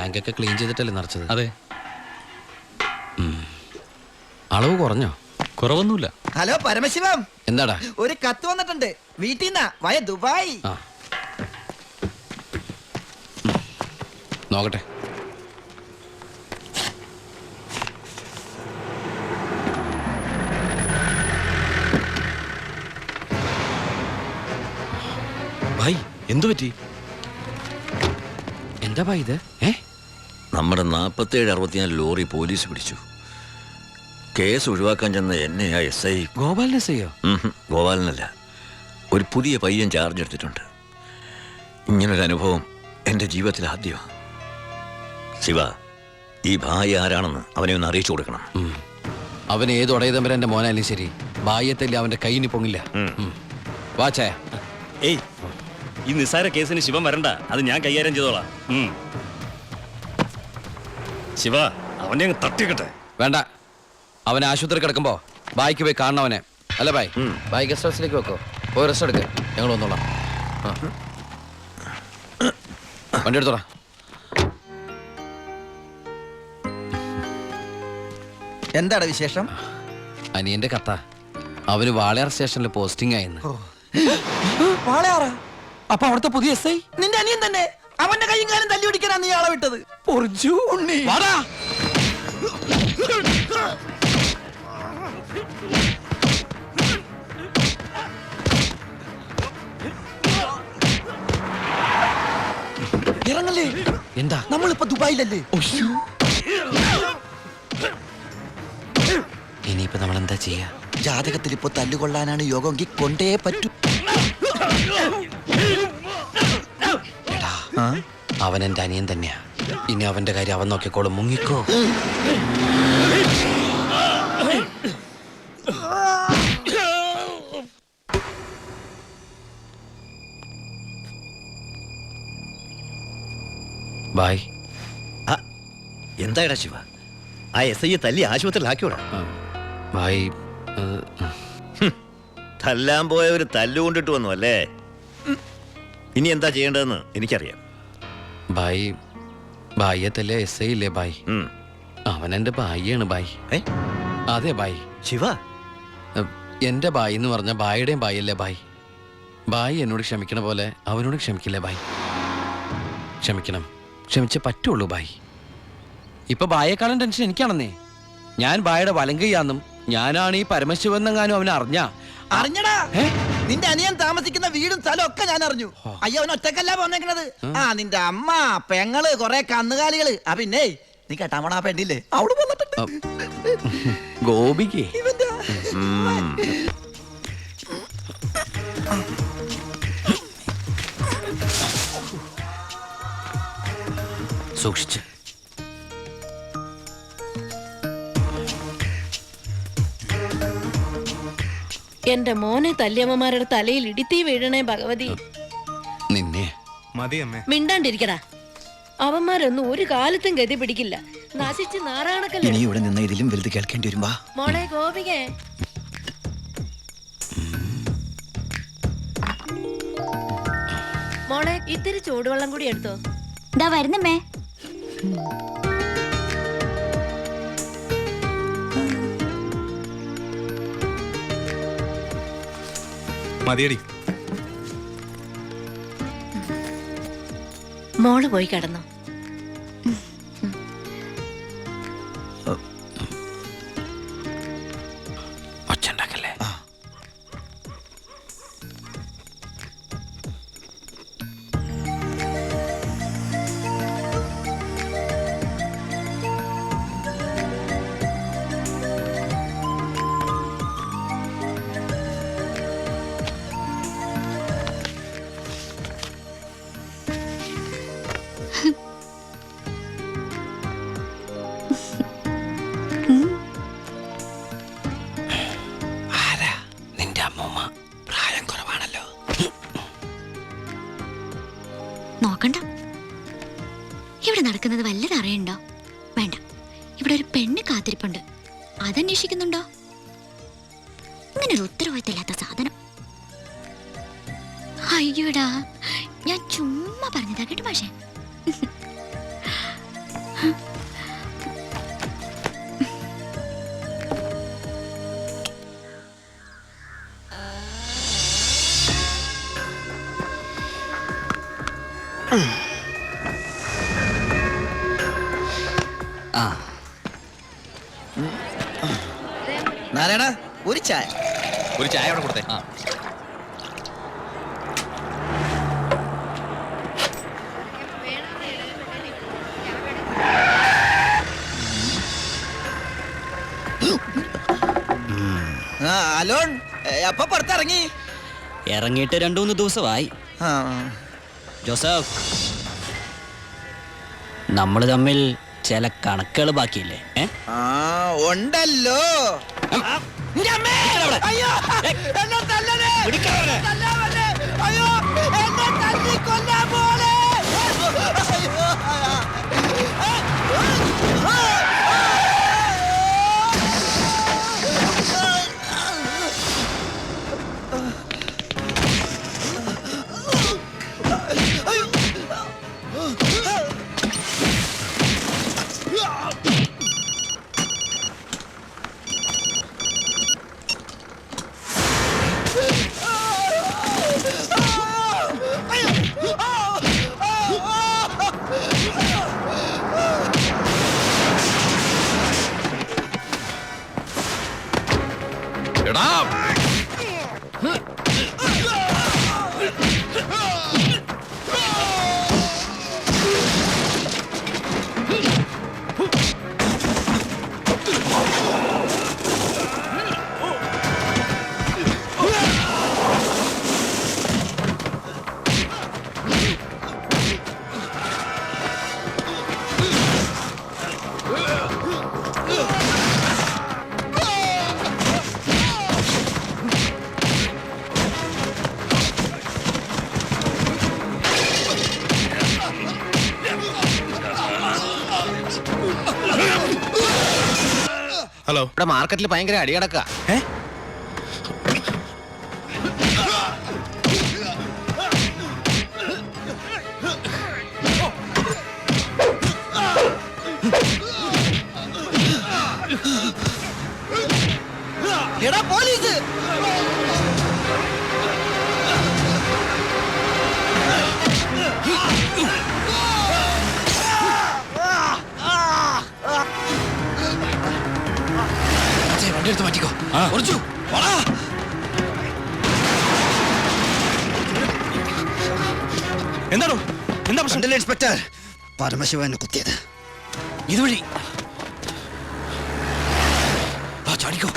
ടാങ്കൊക്കെ clean ചെയ്തിട്ടല്ലേ നിറച്ചത്? അതെ. അളവ് കുറഞ്ഞോ? കുറവൊന്നുമില്ല. Hello Paramasivam, എന്താടാ? ഒരു കത്ത് വന്നിട്ടുണ്ട് വീട്ടിൽ നിന്നാ, വയ ദുബായ്. നോക്കട്ടെ. ഭായ് എന്തു പറ്റി? എന്താ ഭായ് ഇത്? നമ്മുടെ 47-64 ലോറി പോലീസ് പിടിച്ചു. കേസ് ഒഴിവാക്കാൻ ചെന്ന എന്നെയാ SI. ഗോപാലൻ SIയോ? ഗോപാലനല്ല, ഒരു പുതിയ പയ്യൻ ചാർജ് എടുത്തിട്ടുണ്ട്. ഇങ്ങനൊരു അനുഭവം എൻ്റെ ജീവിതത്തിൽ ആദ്യമാണ്. ശിവ, ഈ ഭായി ആരാണെന്ന് അവനെ ഒന്ന് അറിയിച്ചു കൊടുക്കണം. അവൻ ഏത് ഉടയതമ്പരൻ്റെ മോനായാലും ശരി, ഭായ്യത്തല്ലേ അവൻ്റെ കൈയിന് പൊങ്ങില്ല. വാച്ചേ. ഏയ്, ഈ നിസ്സാര കേസിന് ശിവൻ വരണ്ട, അത് ഞാൻ കൈകാര്യം ചെയ്തോളാം. ശിവ, അവനെ അങ്ങ് തട്ടിക്കട്ടെ. വേണ്ട, അവൻ ആശുപത്രി കിടക്കുമ്പോ ബായിക്ക് പോയി കാണണം അവനെ. അല്ല ബായ്, ബായ് ഗസ്റ്റ് ഹൗസിലേക്ക് വെക്കോ, പോയി റെസ്റ്റ് എടുക്ക്, ഞങ്ങൾ വന്നോളാം. വണ്ടി എടുത്തോളാം. എന്താണ് വിശേഷം? അനിയന്റെ കഥ. അവന് വാളയാർ സ്റ്റേഷനിൽ പോസ്റ്റിംഗ് ആയിരുന്നു. വാളയാറാ? അപ്പൊ അവിടുത്തെ പുതിയ SI നിന്റെ അനിയൻ തന്നെ. അവന്റെ കൈയും കാലം തല്ലി പിടിക്കാനാ നീ ആളെ വിട്ടത്. ഇറങ്ങല്ലേ? എന്താ? നമ്മളിപ്പോ ദുബായിലല്ലേ? ഇനിയിപ്പോ നമ്മൾ എന്താ ചെയ്യാ? ജാതകത്തിൽ ഇപ്പൊ തല്ലുകൊള്ളാനാണ് യോഗമെങ്കിൽ കൊണ്ടേ പറ്റൂ. അവൻ എന്റെ അനിയൻ തന്നെയാ. ഇനി അവന്റെ കാര്യം അവൻ നോക്കിക്കോളും. മുങ്ങിക്കോ. ബായ്. എന്തായടാ ശിവ, ആ SI തല്ലി ആശുപത്രിയിലാക്കിയോടാ? ബായ്, തല്ലാൻ പോയ ഒരു തല്ലുകൊണ്ടിട്ട് വന്നു അല്ലേ? ഇനി എന്താ ചെയ്യേണ്ടതെന്ന് എനിക്കറിയാം. ബായ്, ബായ്യത്തല്ലേ SI ഇല്ലേ ബായ്? അവൻ എന്റെ ബായിയാണ് ബായ്. അതെ ബായ്. ശിവ, എന്റെ ബായി എന്ന് പറഞ്ഞ ബായിയുടെയും ബായല്ലേ ബായ്? ബായ് എന്നോട് ക്ഷമിക്കണ പോലെ അവനോട് ക്ഷമിക്കില്ലേ ബായ്? ക്ഷമിക്കണം, ക്ഷമിച്ചേ പറ്റുള്ളൂ ബായ്. ഇപ്പൊ ബായേക്കാളും ടെൻഷൻ എനിക്കാണെന്നേ. ഞാൻ ബായുടെ വലങ്കയ്യാന്നും ഞാനാണ് ഈ പരമശിവനെങ്ങാനും അവനെ അറിഞ്ഞടാ. നിന്റെ അനിയൻ താമസിക്കുന്ന വീടും സ്ഥലം ഒക്കെ ഞാൻ അറിഞ്ഞു. അയ്യോ, അവൻ ഒറ്റക്കല്ല പോന്നേക്കണത്. നിന്റെ അമ്മ, പെങ്ങള്, കൊറേ കന്നുകാലികള്. പിന്നെ നീ കേട്ടാ മോണാ പെണ്ണില്ലേ, അവിടെ വന്നിട്ടുണ്ട്. ഗോപിക്ക് സൂക്ഷിച്ച്. എന്റെ മോനെ തല്ലിയമ്മമാരുടെ തലയിൽ ഇടിത്തീ വീഴണേ ഭഗവതി. നിന്നെ മിണ്ടാണ്ടിരിക്കടാ. അവന്മാരൊന്നും ഒരു കാലത്തും ഗതി പിടിക്കില്ല. നശിച്ച് നാറാണക്കല്ലേ. ഇനി ഇവിടെ നിന്ന് ഇതിലും വലുത് കേൾക്കേണ്ടി വരുമ്പോ മോളെ ഗോപികേ, മോളെ ഇത്തിരി ചൂടുവെള്ളം കൂടി എടുത്തോ. ദാ വരുന്നമ്മേ. മതിയടി. മോള് പോയി കിടന്നോ. ഒച്ചണ്ടാക്കല്ലേ. നോക്കണ്ട, ഇവിടെ നടക്കുന്നത് വല്ലതും അറിയണ്ടോ? വേണ്ട, ഇവിടെ ഒരു പെണ്ണ് കാത്തിരിപ്പുണ്ട്. അതന്വേഷിക്കുന്നുണ്ടോ? ഇങ്ങനെ ഒരു ഉത്തരവാദിത്തമില്ലാത്ത സാധനം. അയ്യോടാ, ഞാൻ ചുമ്മാ പറഞ്ഞതാ കേട്ടോ. പക്ഷേ നാരായണ ഒരു ചായ. ഒരു ചായ അവിടെ കൊടുത്തേ. അലോൺ അപ്പൊ പുറത്തിറങ്ങി. ഇറങ്ങിയിട്ട് 2-3 ദിവസമായി. ആ, ജോസഫ്, നമ്മൾ തമ്മിൽ ചില കണക്കുകൾ ബാക്കിയില്ലേ? ആ ഉണ്ടല്ലോ. നിന്റെ അമ്മേ! അയ്യോ! എന്നെ തല്ലണേ! തല്ലാവല്ലേ! അയ്യോ! എന്നെ തല്ലിക്കൊല്ലാൻ പോലെ! അയ്യോ! എടാ ഹലോ. ഇവിടെ മാർക്കറ്റിൽ ഭയങ്കര അടിയടക്ക. എടാ പോലീസ്! വണ്ടി എടുത്ത് മാറ്റിക്കോ. കുറച്ചു എന്താണോ? എന്താ പ്രശ്നം? ഇൻസ്പെക്ടർ, പരമശിവനെ കുത്തിയത്. ഇതുവഴി ചാടിക്കോ.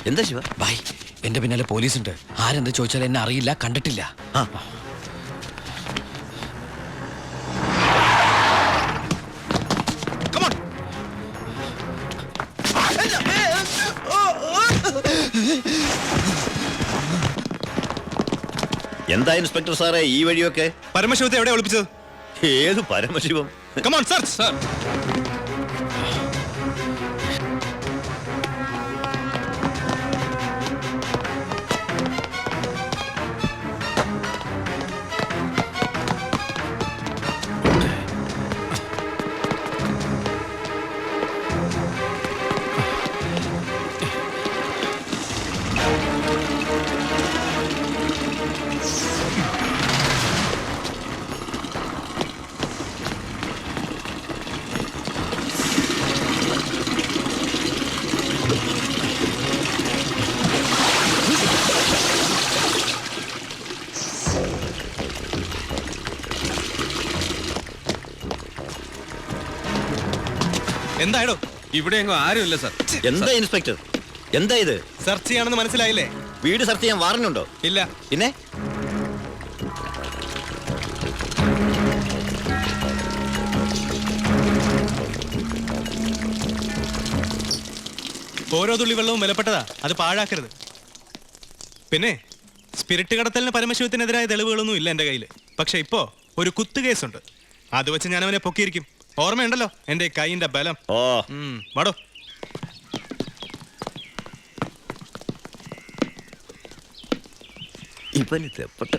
എന്താ ശിവ? ബായ്, എന്റെ പിന്നാലെ പോലീസ് ഉണ്ട്. ആരെന്ത് ചോദിച്ചാൽ എന്നെ അറിയില്ല, കണ്ടിട്ടില്ല. എന്താ ഇൻസ്പെക്ടർ സാറേ ഈ വഴിയൊക്കെ? പരമശിവത്തെ എവിടെ ഒളിപ്പിച്ചത്? ഏത് പരമശിവം? Come on sir. സർ, എന്തായിടോ? ഇവിടെ എങ്ങും ആരുമില്ല സർ. എന്താ ഇൻസ്പെക്ടർ, എന്താ ഇത്? സെർച്ച് ചെയ്യാണെന്ന് മനസ്സിലായില്ലേ? വീട് സെർച്ച് ചെയ്യാൻ വാറണ്ടുണ്ടോ? ഇല്ല. പിന്നെ ഓരോ തുള്ളി വെള്ളവും വിലപ്പെട്ടതാ, അത് പാഴാക്കരുത്. പിന്നെ സ്പിരിറ്റ് കടത്തലിന് പരമശിവത്തിനെതിരായ തെളിവുകളൊന്നും ഇല്ല എന്റെ കയ്യിൽ. പക്ഷെ ഇപ്പോ ഒരു കുത്തു കേസുണ്ട്. അത് വെച്ച് ഞാൻ അവനെ പൊക്കിയിരിക്കും. ഓർമ്മയുണ്ടല്ലോ എന്റെ കൈയിന്റെ ബലം. ഓ വാടോ. ഇവന് തെപ്പട്ട